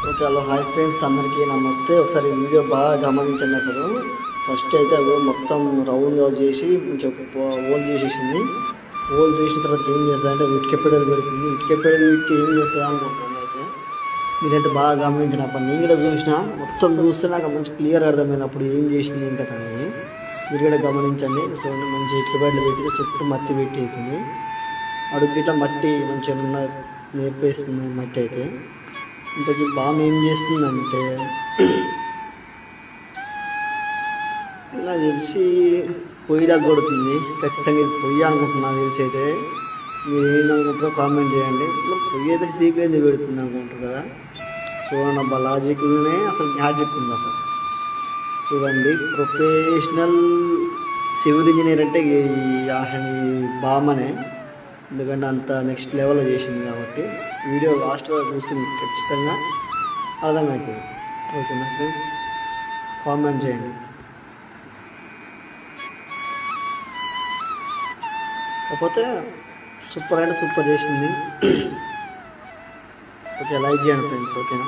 Okay, hello, hi friends, అందరికీ నమస్తే. ఒకసారి వీడియో బాగా గమనించండి. అసలు ఫస్ట్ అయితే అవి మొత్తం రౌండ్గా చేసి కొంచెం హోల్ చేసేసింది. హోల్ చేసిన తర్వాత ఏం చేస్తుందంటే ఇటుక పెడలు పెడుతుంది. ఇటుక పెడలు పెట్టి ఏం చేస్తుంది అనుకుంటున్నాను. అయితే మీరైతే బాగా గమనించినప్పుడు నేను కూడా చూసిన, మొత్తం చూస్తే నాకు మంచి క్లియర్ అర్థమైంది అప్పుడు ఏం చేసింది ఇంకా అనేది. మీరు కూడా గమనించండి. చూడండి, మంచి ఇటుక పెడలు పెట్టి చుట్టూ మట్టి పెట్టేసింది. అడుగు ఇట్లా మట్టి మంచిగా నేర్పేస్తుంది మట్టి అయితే. ఇంతకీ బాగా ఏం చేస్తుందంటే నాకు తెలిసి పొయ్యిలా కొడుతుంది. ఖచ్చితంగా ఇది పొయ్యి అనుకుంటున్నాను. తెలిసి అయితే మీరు ఏమనుకుంటారో కామెంట్ చేయండి. పొయ్యి అయితే సీక్రెట్ పెడుతుంది అనుకుంటారు కదా. చూడండి, అబ్బా లాజిక్లోనే అసలు మ్యాజిక్ ఉంది అసలు. చూడండి, ప్రొఫెషనల్ సివిల్ ఇంజనీర్ అంటే ఈ బామనే. ఎందుకంటే అంత నెక్స్ట్ లెవెల్లో చేసింది కాబట్టి వీడియో లాస్ట్ వరకు చూసి మీకు ఖచ్చితంగా అర్థమవుతుంది. ఓకేనా ఫ్రెండ్స్, కామెంట్ చేయండి. కాకపోతే సూపర్ అంటే సూపర్ చేసింది. ఓకే, లైక్ చేయండి ఫ్రెండ్స్. ఓకేనా.